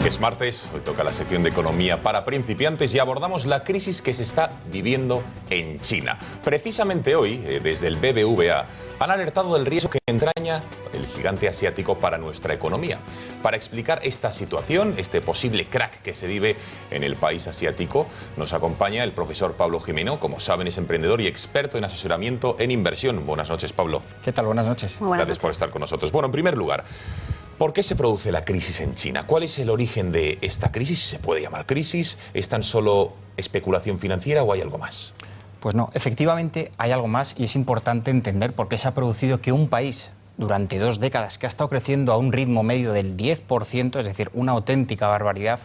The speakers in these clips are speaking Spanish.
Es martes, hoy toca la sección de economía para principiantes y abordamos la crisis que se está viviendo en China. Precisamente hoy, desde el BBVA, han alertado del riesgo que entraña el gigante asiático para nuestra economía. Para explicar esta situación, este posible crack que se vive en el país asiático, nos acompaña el profesor Pablo Gimeno. Como saben, es emprendedor y experto en asesoramiento en inversión. Buenas noches, Pablo. ¿Qué tal? Buenas noches. Muy buenas Gracias noches. por estar con nosotros. Bueno, en primer lugar, ¿por qué se produce la crisis en China? ¿Cuál es el origen de esta crisis? ¿Se puede llamar crisis? ¿Es tan solo especulación financiera o hay algo más? Pues no, efectivamente hay algo más y es importante entender por qué se ha producido que un país durante 2 décadas que ha estado creciendo a un ritmo medio del 10%, es decir, una auténtica barbaridad,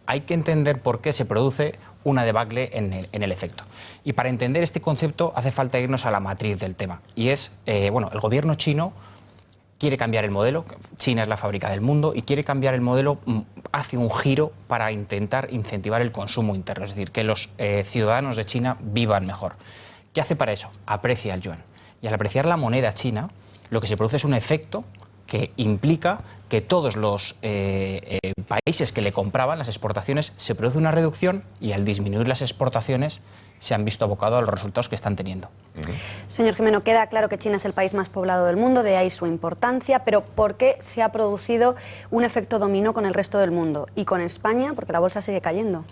hay que entender por qué se produce una debacle en el efecto. Y para entender este concepto hace falta irnos a la matriz del tema. Y es, el gobierno chino quiere cambiar el modelo. China es la fábrica del mundo y quiere cambiar el modelo, hace un giro para intentar incentivar el consumo interno, es decir, que los ciudadanos de China vivan mejor. ¿Qué hace para eso? Aprecia el yuan. Y al apreciar la moneda china, lo que se produce es un efecto que implica que todos los países que le compraban las exportaciones se produce una reducción y al disminuir las exportaciones se han visto abocados a los resultados que están teniendo. Señor Gimeno, queda claro que China es el país más poblado del mundo, de ahí su importancia, pero ¿por qué se ha producido un efecto dominó con el resto del mundo y con España? Porque la bolsa sigue cayendo.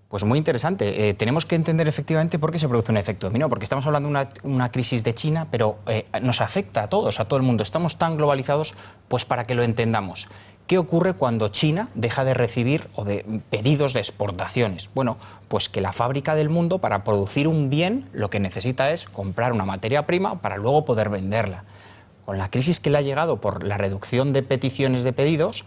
Pues muy interesante. Tenemos que entender efectivamente por qué se produce un efecto dominó, porque estamos hablando de una crisis de China, pero nos afecta a todos, a todo el mundo. Estamos tan globalizados, pues para que lo entendamos. ¿Qué ocurre cuando China deja de recibir pedidos de exportaciones? Bueno, pues que la fábrica del mundo, para producir un bien, lo que necesita es comprar una materia prima para luego poder venderla. Con la crisis que le ha llegado por la reducción de peticiones de pedidos,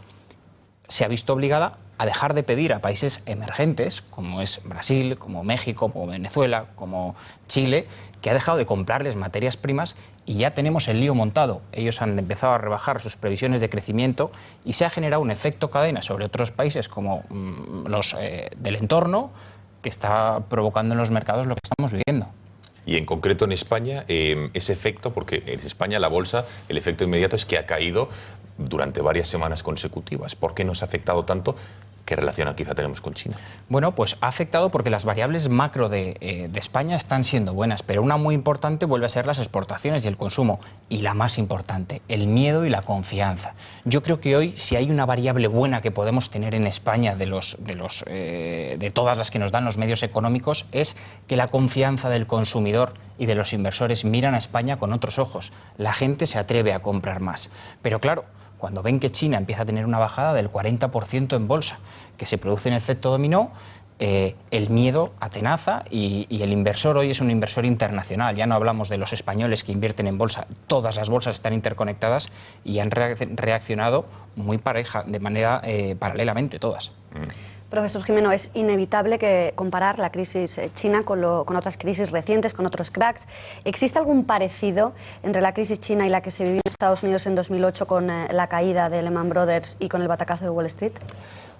se ha visto obligada a dejar de pedir a países emergentes, como es Brasil, como México, como Venezuela, como Chile, que ha dejado de comprarles materias primas y ya tenemos el lío montado. Ellos han empezado a rebajar sus previsiones de crecimiento y se ha generado un efecto cadena sobre otros países como los del entorno, que está provocando en los mercados lo que estamos viviendo. Y en concreto en España, ese efecto, porque en España la bolsa, el efecto inmediato es que ha caído durante varias semanas consecutivas. ¿Por qué nos ha afectado tanto? ¿Qué relación quizá tenemos con China? Bueno, pues ha afectado porque las variables macro de España están siendo buenas, pero una muy importante vuelve a ser las exportaciones y el consumo. Y la más importante, el miedo y la confianza. Yo creo que hoy, si hay una variable buena que podemos tener en España de todas las que nos dan los medios económicos, es que la confianza del consumidor y de los inversores miran a España con otros ojos. La gente se atreve a comprar más. Pero claro, cuando ven que China empieza a tener una bajada del 40% en bolsa, que se produce un efecto dominó, el miedo atenaza y el inversor hoy es un inversor internacional. Ya no hablamos de los españoles que invierten en bolsa, todas las bolsas están interconectadas y han reaccionado muy pareja, de manera paralelamente todas. Profesor Gimeno, es inevitable que comparar la crisis china con otras crisis recientes, con otros cracks. ¿Existe algún parecido entre la crisis china y la que se vivió en Estados Unidos en 2008 con la caída de Lehman Brothers y con el batacazo de Wall Street?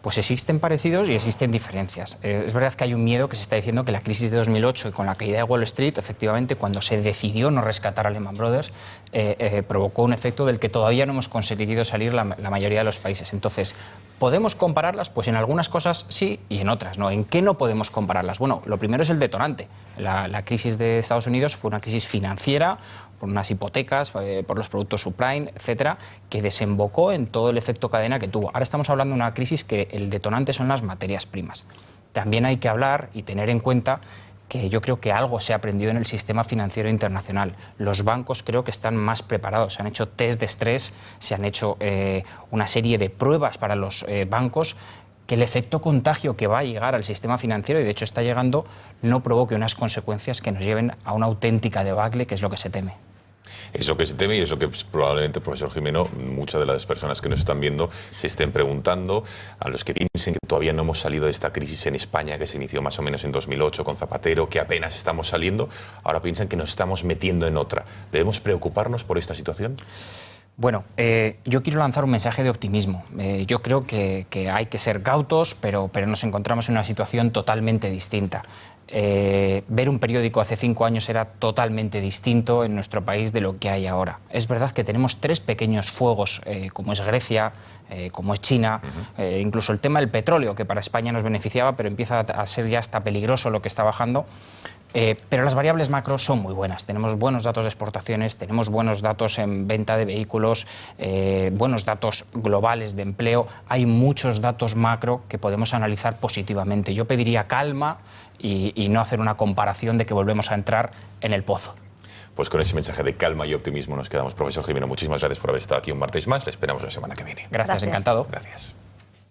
Pues existen parecidos y existen diferencias. Es verdad que hay un miedo que se está diciendo que la crisis de 2008 y con la caída de Wall Street, efectivamente, cuando se decidió no rescatar a Lehman Brothers, provocó un efecto del que todavía no hemos conseguido salir la mayoría de los países. Entonces, ¿podemos compararlas? Pues en algunas cosas sí y en otras no. ¿En qué no podemos compararlas? Bueno, lo primero es el detonante. La crisis de Estados Unidos fue una crisis financiera, por unas hipotecas, por los productos subprime, etcétera, que desembocó en todo el efecto cadena que tuvo. Ahora estamos hablando de una crisis que el detonante son las materias primas. También hay que hablar y tener en cuenta que yo creo que algo se ha aprendido en el sistema financiero internacional. Los bancos creo que están más preparados, se han hecho test de estrés, se han hecho una serie de pruebas para los bancos, que el efecto contagio que va a llegar al sistema financiero, y de hecho está llegando, no provoque unas consecuencias que nos lleven a una auténtica debacle, que es lo que se teme. Es lo que se teme y es lo que probablemente, profesor Gimeno, muchas de las personas que nos están viendo se estén preguntando, a los que piensen que todavía no hemos salido de esta crisis en España, que se inició más o menos en 2008 con Zapatero, que apenas estamos saliendo, ahora piensan que nos estamos metiendo en otra. ¿Debemos preocuparnos por esta situación? Bueno, yo quiero lanzar un mensaje de optimismo. Yo creo que hay que ser cautos, pero nos encontramos en una situación totalmente distinta. Ver un periódico hace 5 años era totalmente distinto en nuestro país de lo que hay ahora. Es verdad que tenemos 3 pequeños fuegos, como es Grecia, como es China, incluso el tema del petróleo, que para España nos beneficiaba, pero empieza a ser ya hasta peligroso lo que está bajando. Pero las variables macro son muy buenas. Tenemos buenos datos de exportaciones, tenemos buenos datos en venta de vehículos, buenos datos globales de empleo. Hay muchos datos macro que podemos analizar positivamente. Yo pediría calma y no hacer una comparación de que volvemos a entrar en el pozo. Pues con ese mensaje de calma y optimismo nos quedamos. Profesor Gimeno, muchísimas gracias por haber estado aquí un martes más. Le esperamos la semana que viene. Gracias, encantado. Gracias.